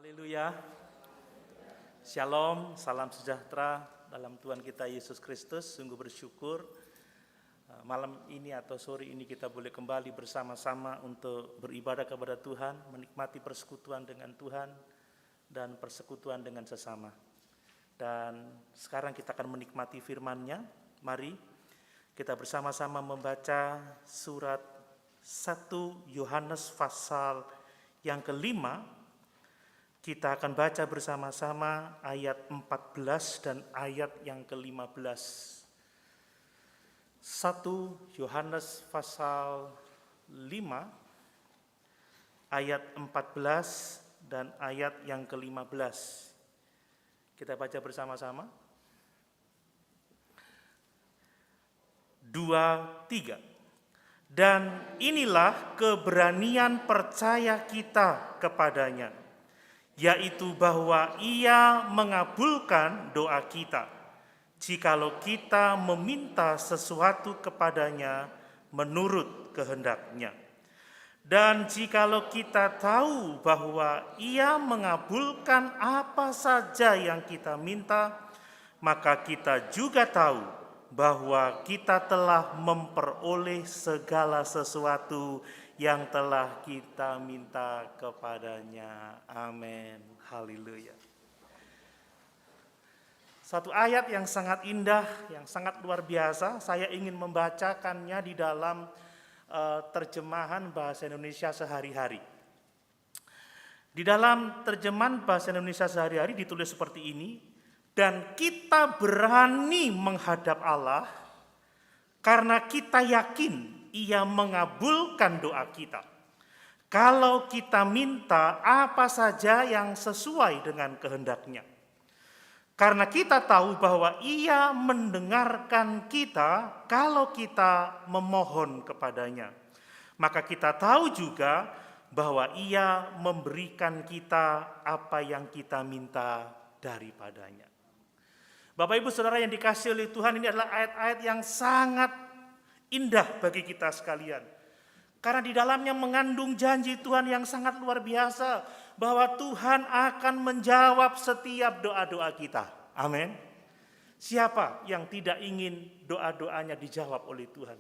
Haleluya. Shalom, salam sejahtera dalam Tuhan kita Yesus Kristus. Sungguh bersyukur malam ini atau sore ini kita boleh kembali bersama-sama untuk beribadah kepada Tuhan, menikmati persekutuan dengan Tuhan dan persekutuan dengan sesama. Dan sekarang kita akan menikmati firman-Nya. Mari kita bersama-sama membaca surat 1 Yohanes pasal yang kelima. Kita akan baca bersama-sama ayat 14 dan ayat yang ke-15. 1 Yohanes pasal 5 ayat 14 dan ayat yang ke-15. Kita baca bersama-sama. 2, 3. Dan inilah keberanian percaya kita kepadanya, yaitu bahwa Ia mengabulkan doa kita, jikalau kita meminta sesuatu kepadanya menurut kehendak-Nya. Dan jikalau kita tahu bahwa Ia mengabulkan apa saja yang kita minta, maka kita juga tahu bahwa kita telah memperoleh segala sesuatu yang telah kita minta kepadanya. Amin. Haleluya. Satu ayat yang sangat indah, yang sangat luar biasa. Saya ingin membacakannya di dalam terjemahan bahasa Indonesia sehari-hari. Di dalam terjemahan bahasa Indonesia sehari-hari ditulis seperti ini. Dan kita berani menghadap Allah karena kita yakin Ia mengabulkan doa kita. Kalau kita minta apa saja yang sesuai dengan kehendak-Nya. Karena kita tahu bahwa Ia mendengarkan kita kalau kita memohon kepadanya. Maka kita tahu juga bahwa Ia memberikan kita apa yang kita minta daripadanya. Bapak Ibu Saudara yang dikasihi oleh Tuhan, ini adalah ayat-ayat yang sangat indah bagi kita sekalian. Karena di dalamnya mengandung janji Tuhan yang sangat luar biasa, bahwa Tuhan akan menjawab setiap doa-doa kita. Amin. Siapa yang tidak ingin doa-doanya dijawab oleh Tuhan?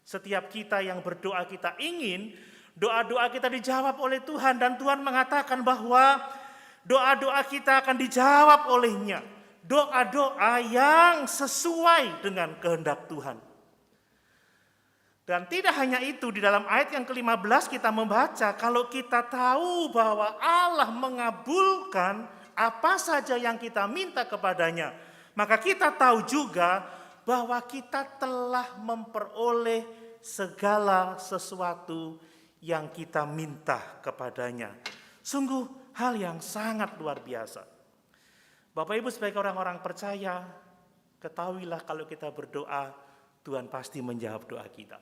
Setiap kita yang berdoa, kita ingin doa-doa kita dijawab oleh Tuhan. Dan Tuhan mengatakan bahwa doa-doa kita akan dijawab oleh-Nya. Doa-doa yang sesuai dengan kehendak Tuhan. Dan tidak hanya itu, di dalam ayat yang ke-15 kita membaca, kalau kita tahu bahwa Allah mengabulkan apa saja yang kita minta kepadanya, maka kita tahu juga bahwa kita telah memperoleh segala sesuatu yang kita minta kepadanya. Sungguh hal yang sangat luar biasa. Bapak Ibu sebagai orang-orang percaya, ketahuilah kalau kita berdoa, Tuhan pasti menjawab doa kita.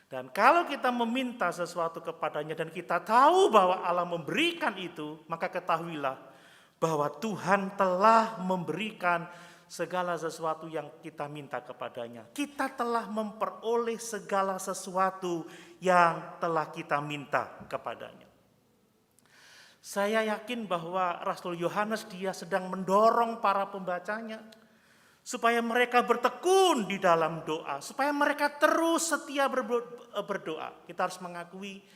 Dan kalau kita meminta sesuatu kepadanya dan kita tahu bahwa Allah memberikan itu, maka ketahuilah bahwa Tuhan telah memberikan segala sesuatu yang kita minta kepadanya. Kita telah memperoleh segala sesuatu yang telah kita minta kepadanya. Saya yakin bahwa Rasul Yohanes dia sedang mendorong para pembacanya supaya mereka bertekun di dalam doa, supaya mereka terus setia berdoa. Kita harus mengakui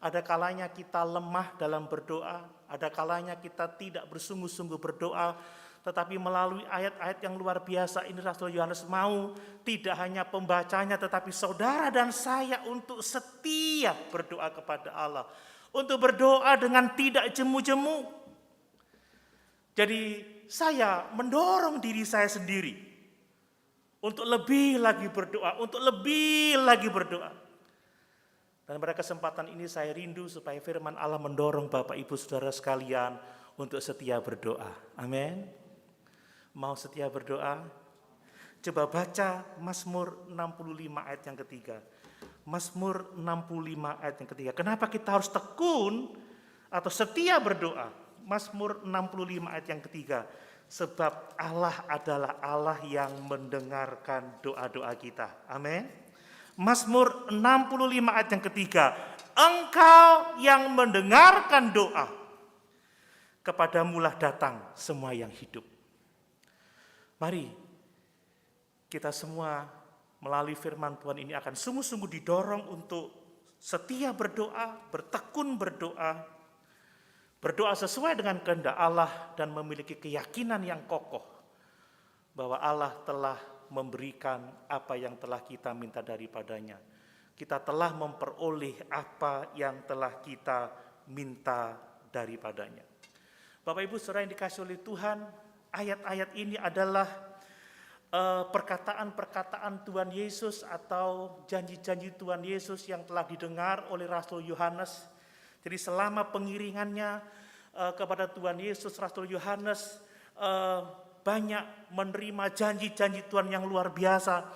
ada kalanya kita lemah dalam berdoa, ada kalanya kita tidak bersungguh-sungguh berdoa, tetapi melalui ayat-ayat yang luar biasa ini Rasul Yohanes mau tidak hanya pembacanya tetapi saudara dan saya untuk setia berdoa kepada Allah. Untuk berdoa dengan tidak jemu-jemu. Jadi saya mendorong diri saya sendiri untuk lebih lagi berdoa, untuk lebih lagi berdoa. Dan pada kesempatan ini saya rindu supaya firman Allah mendorong Bapak Ibu Saudara sekalian untuk setia berdoa. Amin. Mau setia berdoa? Coba baca Mazmur 65 ayat yang ketiga. Mazmur 65 ayat yang ketiga. Kenapa kita harus tekun atau setia berdoa? Mazmur 65 ayat yang ketiga. Sebab Allah adalah Allah yang mendengarkan doa-doa kita. Amin. Mazmur 65 ayat yang ketiga. Engkau yang mendengarkan doa kepadamulah datang semua yang hidup. Mari kita semua melalui firman Tuhan ini akan sungguh-sungguh didorong untuk setia berdoa, bertekun berdoa, berdoa sesuai dengan kehendak Allah dan memiliki keyakinan yang kokoh bahwa Allah telah memberikan apa yang telah kita minta daripadanya. Kita telah memperoleh apa yang telah kita minta daripadanya. Bapak Ibu Saudara yang dikasihi oleh Tuhan, ayat-ayat ini adalah perkataan-perkataan Tuhan Yesus atau janji-janji Tuhan Yesus yang telah didengar oleh Rasul Yohanes. Jadi selama pengiringannya kepada Tuhan Yesus, Rasul Yohanes banyak menerima janji-janji Tuhan yang luar biasa.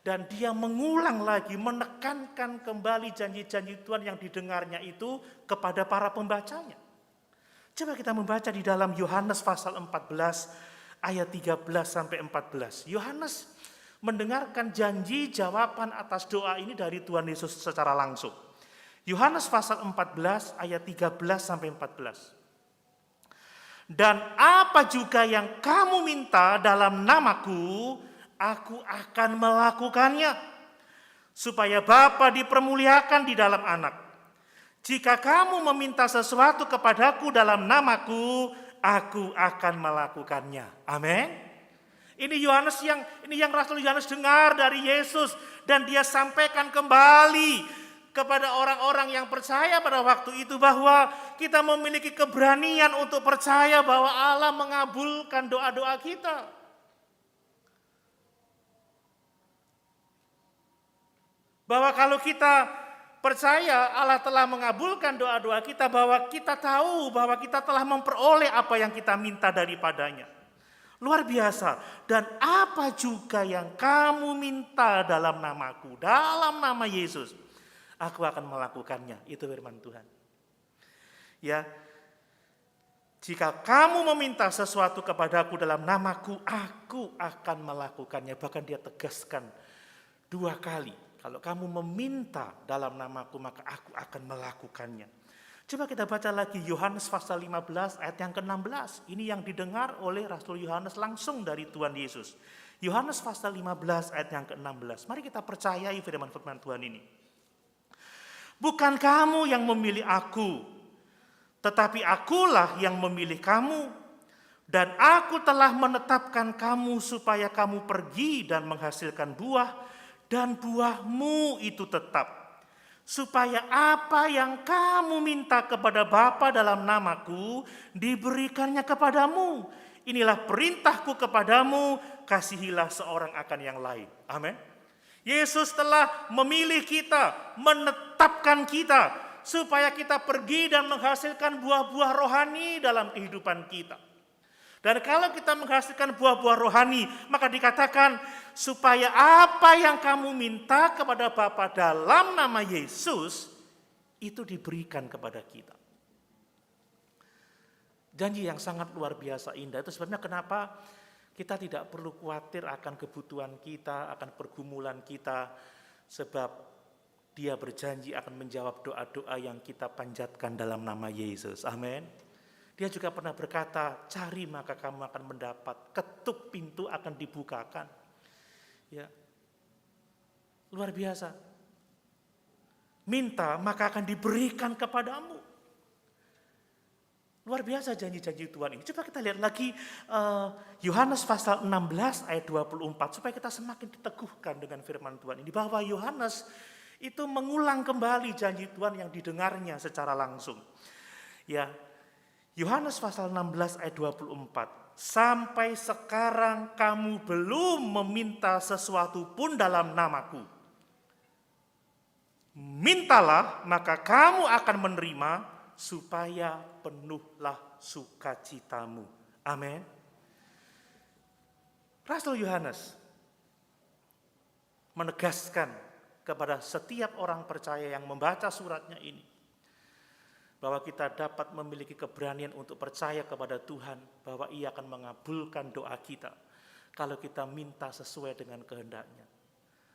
Dan dia mengulang lagi, menekankan kembali janji-janji Tuhan yang didengarnya itu kepada para pembacanya. Coba kita membaca di dalam Yohanes pasal 14 ayat 13 sampai 14. Yohanes mendengarkan janji jawaban atas doa ini dari Tuhan Yesus secara langsung. Yohanes pasal 14 ayat 13 sampai 14. Dan apa juga yang kamu minta dalam namaku, aku akan melakukannya, supaya Bapa dipermuliakan di dalam Anak. Jika kamu meminta sesuatu kepadaku dalam namaku, aku akan melakukannya. Amin. Ini yang Rasul Yohanes dengar dari Yesus dan dia sampaikan kembali kepada orang-orang yang percaya pada waktu itu bahwa kita memiliki keberanian untuk percaya bahwa Allah mengabulkan doa-doa kita. Bahwa kalau kita percaya Allah telah mengabulkan doa-doa kita, bahwa kita tahu bahwa kita telah memperoleh apa yang kita minta daripadanya. Luar biasa. Dan apa juga yang kamu minta dalam namaku, dalam nama Yesus, aku akan melakukannya. Itu firman Tuhan. Ya, jika kamu meminta sesuatu kepadaku dalam namaku, aku akan melakukannya. Bahkan dia tegaskan 2 kali. Kalau kamu meminta dalam namaku, maka aku akan melakukannya. Coba kita baca lagi Yohanes pasal 15 ayat yang ke-16. Ini yang didengar oleh Rasul Yohanes langsung dari Tuhan Yesus. Yohanes pasal 15 ayat yang ke-16. Mari kita percayai firman-firman Tuhan ini. Bukan kamu yang memilih aku, tetapi akulah yang memilih kamu. Dan aku telah menetapkan kamu supaya kamu pergi dan menghasilkan buah, dan buahmu itu tetap. Supaya apa yang kamu minta kepada Bapa dalam namaku, diberikannya kepadamu. Inilah perintahku kepadamu, kasihilah seorang akan yang lain. Amin. Yesus telah memilih kita, menetapkan kita, supaya kita pergi dan menghasilkan buah-buah rohani dalam kehidupan kita. Dan kalau kita menghasilkan buah-buah rohani, maka dikatakan supaya apa yang kamu minta kepada Bapa dalam nama Yesus, itu diberikan kepada kita. Janji yang sangat luar biasa indah. Itu sebabnya kenapa kita tidak perlu khawatir akan kebutuhan kita, akan pergumulan kita, sebab Dia berjanji akan menjawab doa-doa yang kita panjatkan dalam nama Yesus. Amin. Dia juga pernah berkata, cari maka kamu akan mendapat, ketuk pintu akan dibukakan. Ya, luar biasa. Minta maka akan diberikan kepadamu. Luar biasa janji-janji Tuhan ini. Coba kita lihat lagi Yohanes pasal 16 ayat 24 supaya kita semakin diteguhkan dengan firman Tuhan ini. Bahwa Yohanes itu mengulang kembali janji Tuhan yang didengarnya secara langsung. Ya, Yohanes pasal 16 ayat 24. Sampai sekarang kamu belum meminta sesuatu pun dalam namaku. Mintalah maka kamu akan menerima supaya penuhlah sukacitamu. Amin. Rasul Yohanes menegaskan kepada setiap orang percaya yang membaca suratnya ini, bahwa kita dapat memiliki keberanian untuk percaya kepada Tuhan bahwa Ia akan mengabulkan doa kita kalau kita minta sesuai dengan kehendak-Nya.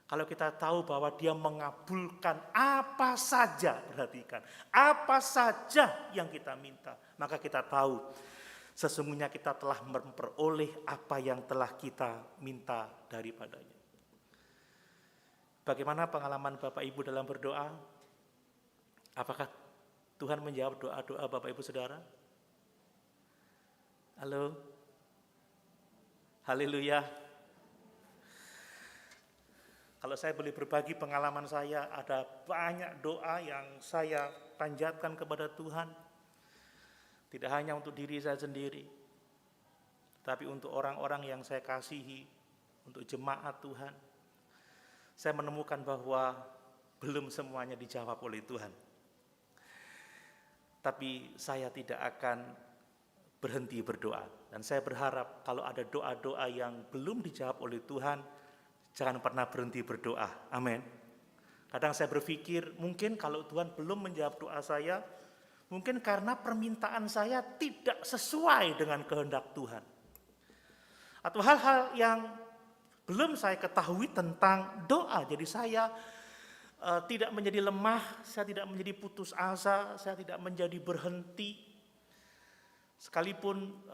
Kalau kita tahu bahwa Dia mengabulkan apa saja, perhatikan, apa saja yang kita minta, maka kita tahu sesungguhnya kita telah memperoleh apa yang telah kita minta daripadanya. Bagaimana pengalaman Bapak Ibu dalam berdoa? Apakah Tuhan menjawab doa-doa Bapak Ibu Saudara? Halo? Haleluya. Kalau saya boleh berbagi pengalaman saya, ada banyak doa yang saya panjatkan kepada Tuhan. Tidak hanya untuk diri saya sendiri, tapi untuk orang-orang yang saya kasihi, untuk jemaat Tuhan. Saya menemukan bahwa belum semuanya dijawab oleh Tuhan. Tapi saya tidak akan berhenti berdoa. Dan saya berharap kalau ada doa-doa yang belum dijawab oleh Tuhan, jangan pernah berhenti berdoa. Amin. Kadang saya berpikir mungkin kalau Tuhan belum menjawab doa saya, mungkin karena permintaan saya tidak sesuai dengan kehendak Tuhan. Atau hal-hal yang belum saya ketahui tentang doa. Jadi saya tidak menjadi lemah, saya tidak menjadi putus asa, saya tidak menjadi berhenti. Sekalipun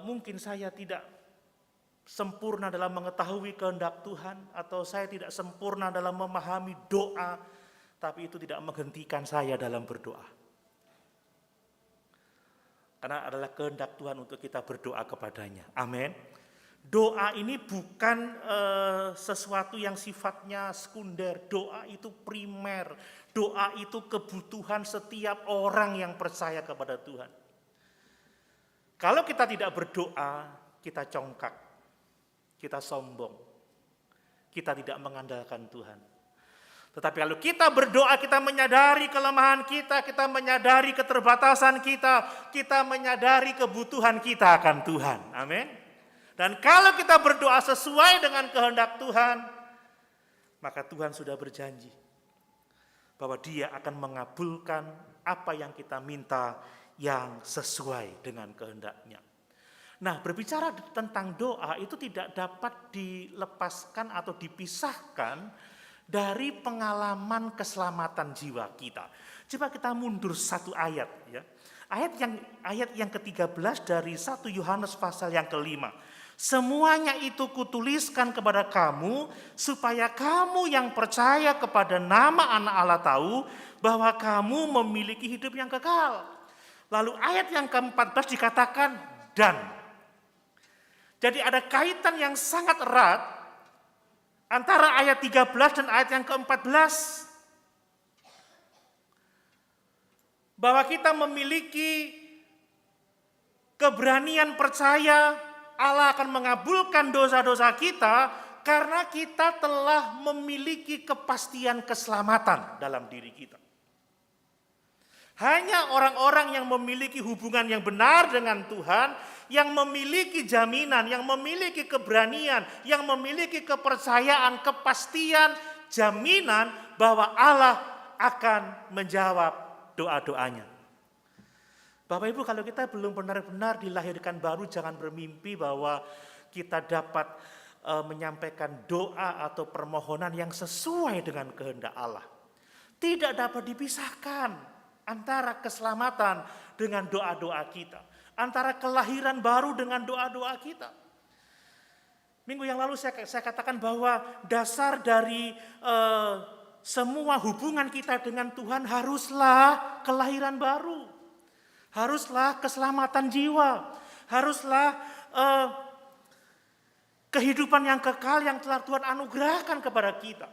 mungkin saya tidak sempurna dalam mengetahui kehendak Tuhan, atau saya tidak sempurna dalam memahami doa, tapi itu tidak menghentikan saya dalam berdoa. Karena adalah kehendak Tuhan untuk kita berdoa kepadanya. Amin. Doa ini bukan sesuatu yang sifatnya sekunder. Doa itu primer. Doa itu kebutuhan setiap orang yang percaya kepada Tuhan. Kalau kita tidak berdoa, kita congkak. Kita sombong, kita tidak mengandalkan Tuhan. Tetapi kalau kita berdoa, kita menyadari kelemahan kita, kita menyadari keterbatasan kita menyadari kebutuhan kita akan Tuhan. Amin. Dan kalau kita berdoa sesuai dengan kehendak Tuhan, maka Tuhan sudah berjanji bahwa Dia akan mengabulkan apa yang kita minta yang sesuai dengan kehendak-Nya. Nah, berbicara tentang doa itu tidak dapat dilepaskan atau dipisahkan dari pengalaman keselamatan jiwa kita. Coba kita mundur satu ayat ya. Ayat yang ke-13 dari 1 Yohanes pasal yang ke-5. Semuanya itu kutuliskan kepada kamu supaya kamu yang percaya kepada nama Anak Allah tahu bahwa kamu memiliki hidup yang kekal. Lalu ayat yang ke-14 dikatakan dan. Jadi ada kaitan yang sangat erat antara ayat 13 dan ayat yang ke-14. Bahwa kita memiliki keberanian percaya Allah akan mengabulkan dosa-dosa kita karena kita telah memiliki kepastian keselamatan dalam diri kita. Hanya orang-orang yang memiliki hubungan yang benar dengan Tuhan, yang memiliki jaminan, yang memiliki keberanian, yang memiliki kepercayaan, kepastian, jaminan bahwa Allah akan menjawab doa-doanya. Bapak Ibu, kalau kita belum benar-benar dilahirkan baru, jangan bermimpi bahwa kita dapat menyampaikan doa atau permohonan yang sesuai dengan kehendak Allah. Tidak dapat dipisahkan antara keselamatan dengan doa-doa kita. Antara kelahiran baru dengan doa-doa kita. Minggu yang lalu saya katakan bahwa dasar dari semua hubungan kita dengan Tuhan haruslah kelahiran baru. Haruslah keselamatan jiwa. Haruslah kehidupan yang kekal yang telah Tuhan anugerahkan kepada kita.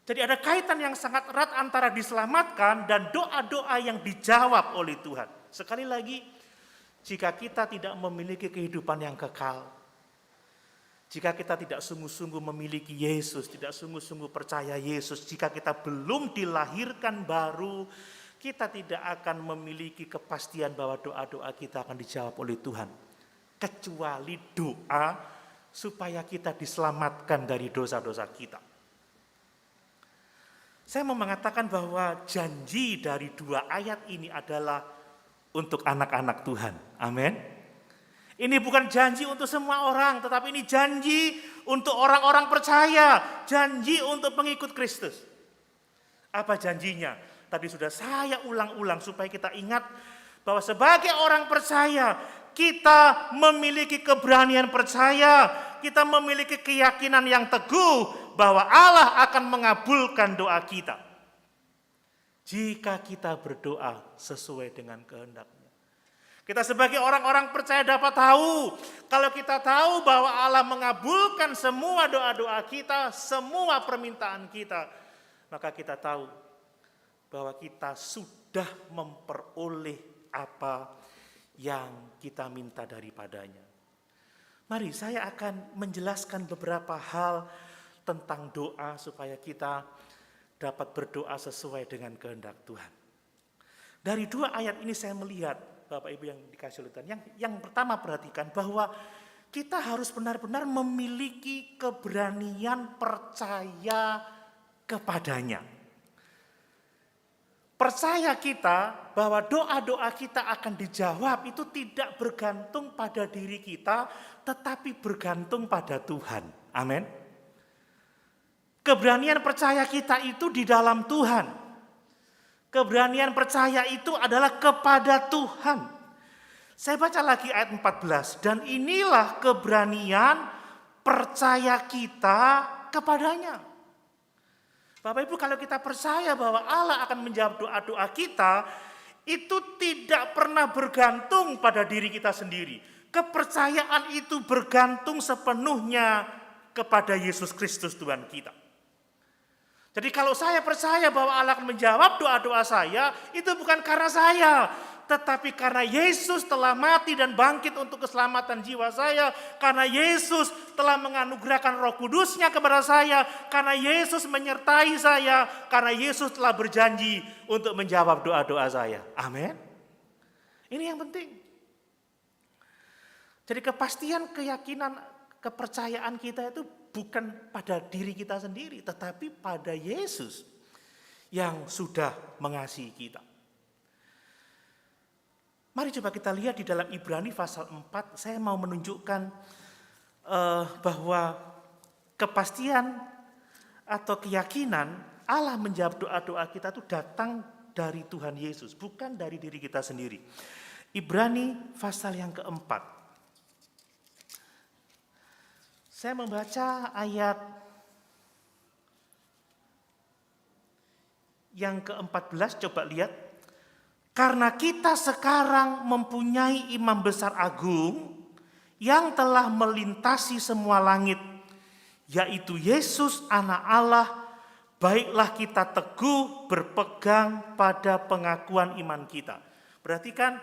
Jadi ada kaitan yang sangat erat antara diselamatkan dan doa-doa yang dijawab oleh Tuhan. Sekali lagi, jika kita tidak memiliki kehidupan yang kekal, jika kita tidak sungguh-sungguh memiliki Yesus, tidak sungguh-sungguh percaya Yesus, jika kita belum dilahirkan baru, kita tidak akan memiliki kepastian bahwa doa-doa kita akan dijawab oleh Tuhan. Kecuali doa supaya kita diselamatkan dari dosa-dosa kita. Saya mau mengatakan bahwa janji dari dua ayat ini adalah untuk anak-anak Tuhan. Amin. Ini bukan janji untuk semua orang, tetapi ini janji untuk orang-orang percaya, janji untuk pengikut Kristus. Apa janjinya? Tadi sudah saya ulang-ulang supaya kita ingat bahwa sebagai orang percaya, kita memiliki keberanian percaya, kita memiliki keyakinan yang teguh bahwa Allah akan mengabulkan doa kita. Jika kita berdoa sesuai dengan kehendak-Nya. Kita sebagai orang-orang percaya dapat tahu, kalau kita tahu bahwa Allah mengabulkan semua doa-doa kita, semua permintaan kita, maka kita tahu bahwa kita sudah memperoleh apa yang kita minta daripadanya. Mari saya akan menjelaskan beberapa hal tentang doa supaya kita dapat berdoa sesuai dengan kehendak Tuhan. Dari 2 ayat ini saya melihat, Bapak Ibu yang dikasih oleh Tuhan, yang pertama perhatikan bahwa kita harus benar-benar memiliki keberanian percaya kepadanya. Percaya kita bahwa doa-doa kita akan dijawab itu tidak bergantung pada diri kita, tetapi bergantung pada Tuhan. Amin. Keberanian percaya kita itu di dalam Tuhan. Keberanian percaya itu adalah kepada Tuhan. Saya baca lagi ayat 14. Dan inilah keberanian percaya kita kepadanya. Bapak Ibu, kalau kita percaya bahwa Allah akan menjawab doa-doa kita, itu tidak pernah bergantung pada diri kita sendiri. Kepercayaan itu bergantung sepenuhnya kepada Yesus Kristus Tuhan kita. Jadi kalau saya percaya bahwa Allah akan menjawab doa-doa saya, itu bukan karena saya, tetapi karena Yesus telah mati dan bangkit untuk keselamatan jiwa saya, karena Yesus telah menganugerahkan Roh Kudus-Nya kepada saya, karena Yesus menyertai saya, karena Yesus telah berjanji untuk menjawab doa-doa saya. Amin. Ini yang penting. Jadi kepastian keyakinan, kepercayaan kita itu bukan pada diri kita sendiri, tetapi pada Yesus yang sudah mengasihi kita. Mari coba kita lihat di dalam Ibrani pasal 4, saya mau menunjukkan bahwa kepastian atau keyakinan Allah menjawab doa-doa kita itu datang dari Tuhan Yesus, bukan dari diri kita sendiri. Ibrani pasal yang keempat. Saya membaca ayat yang ke-14, coba lihat. Karena kita sekarang mempunyai imam besar agung yang telah melintasi semua langit, yaitu Yesus anak Allah, baiklah kita teguh berpegang pada pengakuan iman kita. Perhatikan,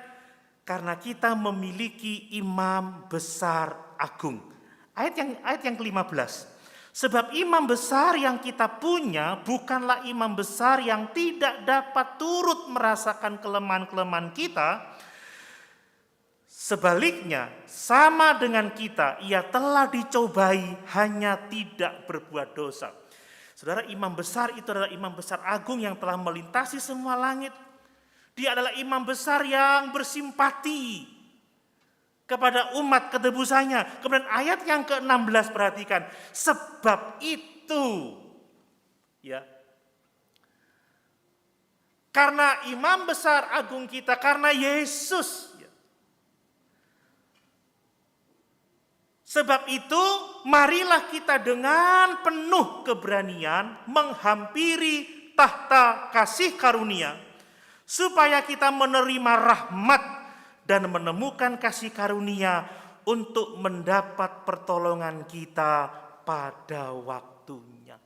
karena kita memiliki imam besar agung. Ayat yang ke-15. Sebab imam besar yang kita punya bukanlah imam besar yang tidak dapat turut merasakan kelemahan-kelemahan kita. Sebaliknya, sama dengan kita, ia telah dicobai hanya tidak berbuat dosa. Saudara, imam besar itu adalah imam besar agung yang telah melintasi semua langit. Dia adalah imam besar yang bersimpati kepada umat ketebusannya. Kemudian ayat yang ke-16 perhatikan. Sebab itu, ya, karena imam besar agung kita, karena Yesus. Ya. Sebab itu, marilah kita dengan penuh keberanian menghampiri tahta kasih karunia, supaya kita menerima rahmat dan menemukan kasih karunia untuk mendapat pertolongan kita pada waktunya.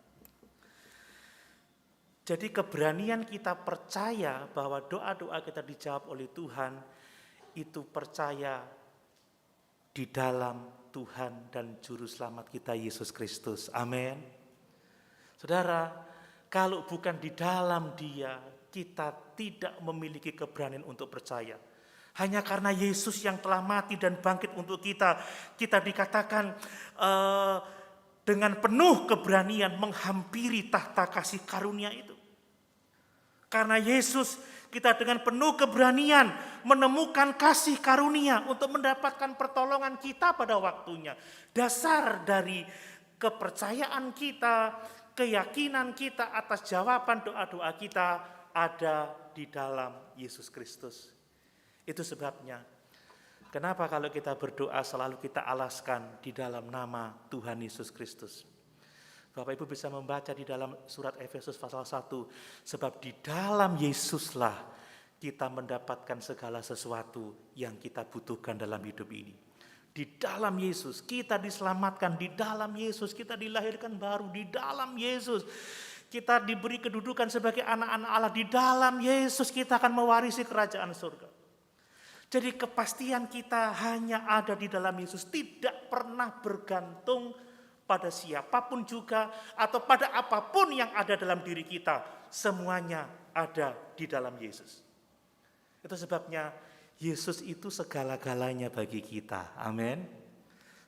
Jadi keberanian kita percaya bahwa doa-doa kita dijawab oleh Tuhan, itu percaya di dalam Tuhan dan Juru Selamat kita Yesus Kristus. Amin. Saudara, kalau bukan di dalam Dia, kita tidak memiliki keberanian untuk percaya. Hanya karena Yesus yang telah mati dan bangkit untuk kita, kita dikatakan dengan penuh keberanian menghampiri tahta kasih karunia itu. Karena Yesus kita dengan penuh keberanian menemukan kasih karunia untuk mendapatkan pertolongan kita pada waktunya. Dasar dari kepercayaan kita, keyakinan kita atas jawaban doa-doa kita ada di dalam Yesus Kristus. Itu sebabnya kenapa kalau kita berdoa selalu kita alaskan di dalam nama Tuhan Yesus Kristus. Bapak Ibu bisa membaca di dalam surat Efesus pasal 1. Sebab di dalam Yesuslah kita mendapatkan segala sesuatu yang kita butuhkan dalam hidup ini. Di dalam Yesus kita diselamatkan, di dalam Yesus kita dilahirkan baru, di dalam Yesus kita diberi kedudukan sebagai anak-anak Allah, di dalam Yesus kita akan mewarisi kerajaan surga. Jadi kepastian kita hanya ada di dalam Yesus, tidak pernah bergantung pada siapapun juga atau pada apapun yang ada dalam diri kita. Semuanya ada di dalam Yesus. Itu sebabnya Yesus itu segala-galanya bagi kita. Amin.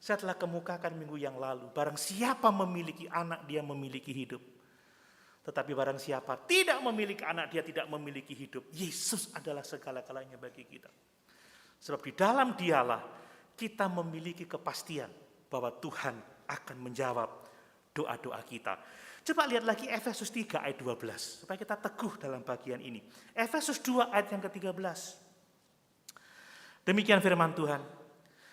Saya telah kemukakan minggu yang lalu, barang siapa memiliki anak dia memiliki hidup. Tetapi barang siapa tidak memiliki anak dia tidak memiliki hidup. Yesus adalah segala-galanya bagi kita. Sebab di dalam Dialah kita memiliki kepastian bahwa Tuhan akan menjawab doa-doa kita. Coba lihat lagi Efesus 3 ayat 12 supaya kita teguh dalam bagian ini. Efesus 2 ayat yang ke-13. Demikian firman Tuhan.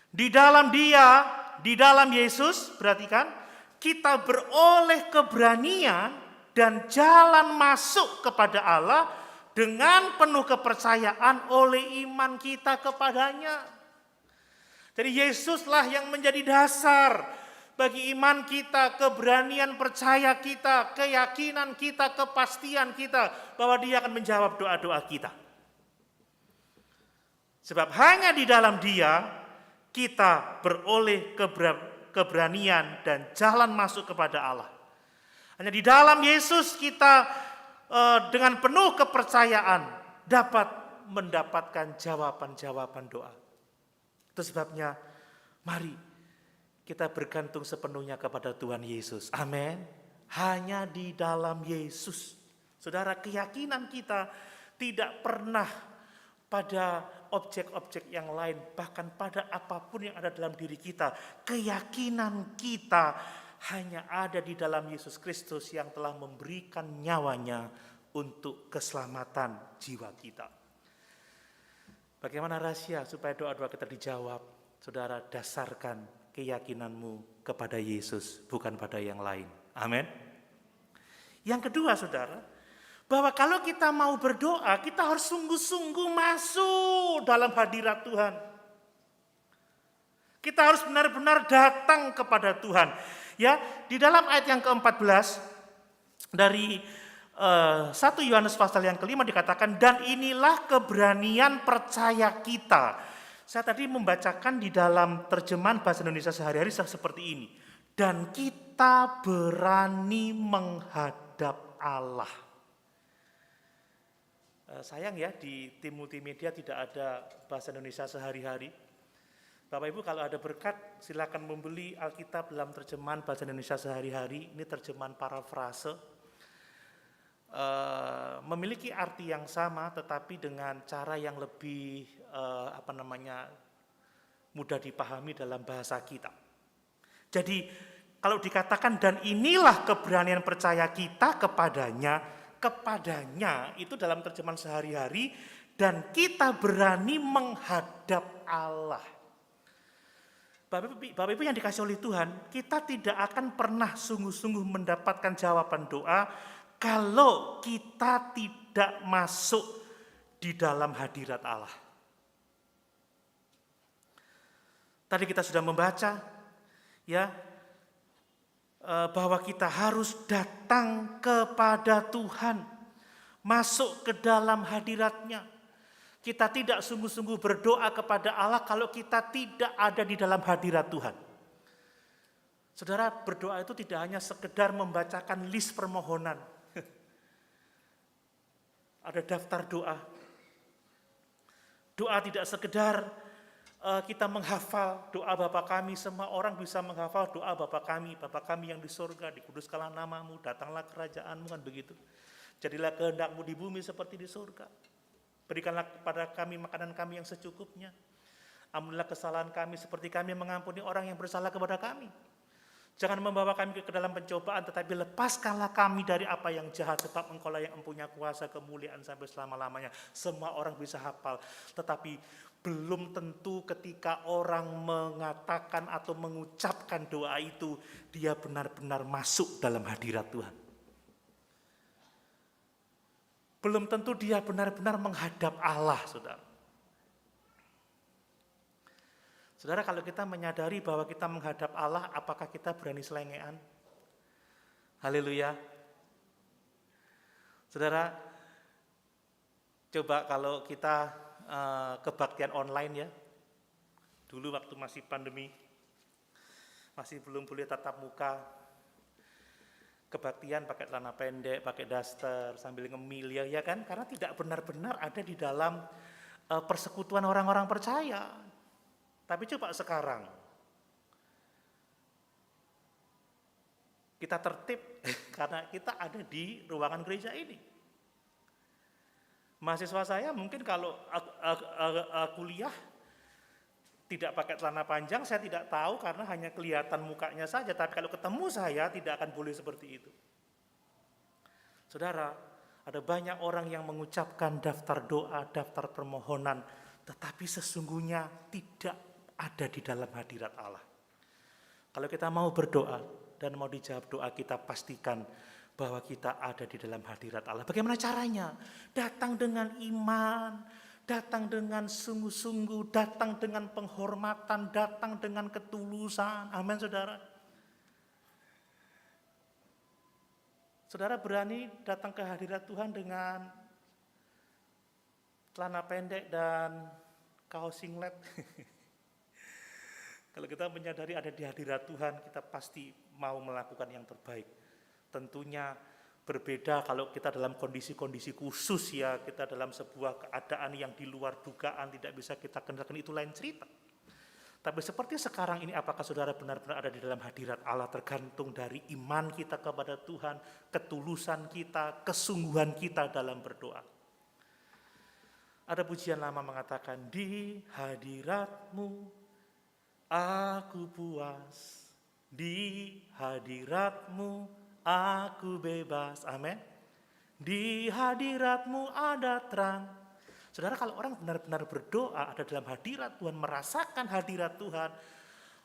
Di dalam Dia, di dalam Yesus, perhatikan, kita beroleh keberanian dan jalan masuk kepada Allah dengan penuh kepercayaan oleh iman kita kepadanya. Jadi Yesuslah yang menjadi dasar bagi iman kita, keberanian percaya kita, keyakinan kita, kepastian kita bahwa Dia akan menjawab doa-doa kita. Sebab hanya di dalam Dia kita beroleh keberanian dan jalan masuk kepada Allah. Hanya di dalam Yesus kita dengan penuh kepercayaan dapat mendapatkan jawaban-jawaban doa. Itu sebabnya mari kita bergantung sepenuhnya kepada Tuhan Yesus. Amin. Hanya di dalam Yesus. Saudara, keyakinan kita tidak pernah pada objek-objek yang lain, bahkan pada apapun yang ada dalam diri kita. Keyakinan kita hanya ada di dalam Yesus Kristus yang telah memberikan nyawanya untuk keselamatan jiwa kita. Bagaimana rahasia supaya doa-doa kita dijawab? Saudara, dasarkan keyakinanmu kepada Yesus, bukan pada yang lain. Amin. Yang kedua, saudara, bahwa kalau kita mau berdoa, kita harus sungguh-sungguh masuk dalam hadirat Tuhan. Kita harus benar-benar datang kepada Tuhan. Ya, di dalam ayat yang ke-14 dari 1 Yohanes pasal yang kelima dikatakan, dan inilah keberanian percaya kita. Saya tadi membacakan di dalam terjemahan bahasa Indonesia sehari-hari seperti ini. Dan kita berani menghadap Allah. Sayang ya, di tim multimedia tidak ada bahasa Indonesia sehari-hari. Bapak Ibu kalau ada berkat silakan membeli Alkitab dalam terjemahan bahasa Indonesia sehari-hari. Ini terjemahan parafrase. Memiliki arti yang sama tetapi dengan cara yang lebih mudah dipahami dalam bahasa kita. Jadi kalau dikatakan dan inilah keberanian percaya kita kepadanya itu dalam terjemahan sehari-hari, dan kita berani menghadap Allah. Bapak Ibu yang dikasih oleh Tuhan, kita tidak akan pernah sungguh-sungguh mendapatkan jawaban doa kalau kita tidak masuk di dalam hadirat Allah. Tadi kita sudah membaca ya bahwa kita harus datang kepada Tuhan, masuk ke dalam hadirat-Nya. Kita tidak sungguh-sungguh berdoa kepada Allah kalau kita tidak ada di dalam hadirat Tuhan. Saudara, berdoa itu tidak hanya sekedar membacakan list permohonan. Ada daftar doa. Doa tidak sekedar kita menghafal doa Bapa kami. Semua orang bisa menghafal doa Bapa kami yang di surga, dikuduskanlah namamu, datanglah kerajaanmu, kan begitu. Jadilah kehendakmu di bumi seperti di surga. Berikanlah kepada kami makanan kami yang secukupnya. Ampunilah kesalahan kami seperti kami mengampuni orang yang bersalah kepada kami. Jangan membawa kami ke dalam pencobaan, tetapi lepaskanlah kami dari apa yang jahat, sebab Engkaulah yang mempunyai kuasa kemuliaan sampai selama-lamanya. Semua orang bisa hafal, tetapi belum tentu ketika orang mengatakan atau mengucapkan doa itu, dia benar-benar masuk dalam hadirat Tuhan. Belum tentu dia benar-benar menghadap Allah, saudara. Saudara, kalau kita menyadari bahwa kita menghadap Allah, apakah kita berani selengean? Haleluya. Saudara, coba kalau kita kebaktian online ya. Dulu waktu masih pandemi, masih belum boleh tatap muka, kebaktian pakai celana pendek, pakai daster, sambil ngemil ya kan? Karena tidak benar-benar ada di dalam persekutuan orang-orang percaya. Tapi coba sekarang, kita tertib karena kita ada di ruangan gereja ini. Mahasiswa saya mungkin kalau kuliah tidak pakai celana panjang, saya tidak tahu karena hanya kelihatan mukanya saja. Tapi kalau ketemu saya tidak akan boleh seperti itu. Saudara, ada banyak orang yang mengucapkan daftar doa, daftar permohonan, tetapi sesungguhnya tidak ada di dalam hadirat Allah. Kalau kita mau berdoa dan mau dijawab doa, kita pastikan bahwa kita ada di dalam hadirat Allah. Bagaimana caranya? Datang dengan iman, datang dengan sungguh-sungguh, datang dengan penghormatan, datang dengan ketulusan. Amin, saudara. Saudara berani datang ke hadirat Tuhan dengan celana pendek dan kaos singlet. Kalau kita menyadari ada di hadirat Tuhan, kita pasti mau melakukan yang terbaik. Tentunya berbeda kalau kita dalam kondisi-kondisi khusus ya, kita dalam sebuah keadaan yang di luar dugaan, tidak bisa kita kendalikan, itu lain cerita. Tapi seperti sekarang ini, apakah saudara benar-benar ada di dalam hadirat Allah, tergantung dari iman kita kepada Tuhan, ketulusan kita, kesungguhan kita dalam berdoa. Ada pujian lama mengatakan, di hadirat-Mu aku puas, di hadirat-Mu aku bebas. Amin. Di hadirat-Mu ada terang. Saudara, kalau orang benar-benar berdoa, ada dalam hadirat Tuhan, merasakan hadirat Tuhan,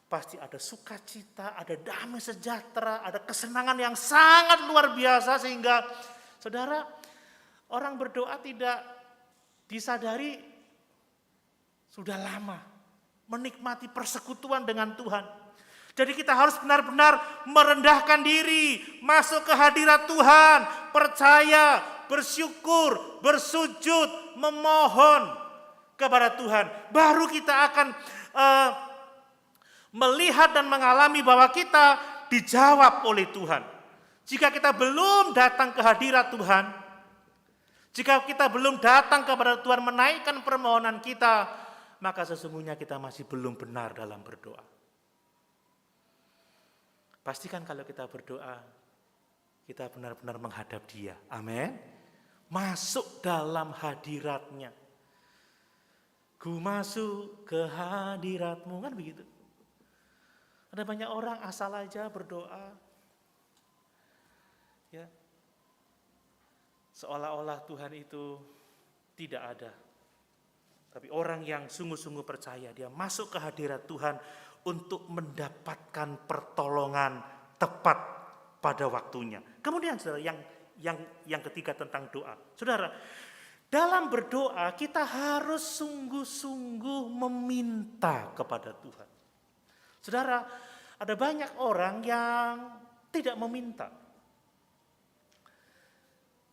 pasti ada sukacita, ada damai sejahtera, ada kesenangan yang sangat luar biasa, sehingga saudara, orang berdoa tidak disadari sudah lama menikmati persekutuan dengan Tuhan. Jadi kita harus benar-benar merendahkan diri, masuk ke hadirat Tuhan, percaya, bersyukur, bersujud, memohon kepada Tuhan. Baru kita akan melihat dan mengalami bahwa kita dijawab oleh Tuhan. Jika kita belum datang ke hadirat Tuhan, jika kita belum datang kepada Tuhan menaikkan permohonan kita, maka sesungguhnya kita masih belum benar dalam berdoa. Pastikan kalau kita berdoa, kita benar-benar menghadap Dia. Amin. Masuk dalam hadirat-Nya. Ku masuk ke hadirat-Mu, kan begitu. Ada banyak orang asal aja berdoa. Ya. Seolah-olah Tuhan itu tidak ada. Tapi orang yang sungguh-sungguh percaya, dia masuk ke hadirat Tuhan untuk mendapatkan pertolongan tepat pada waktunya. Kemudian saudara, yang ketiga tentang doa. Saudara, dalam berdoa kita harus sungguh-sungguh meminta kepada Tuhan. Saudara, ada banyak orang yang tidak meminta.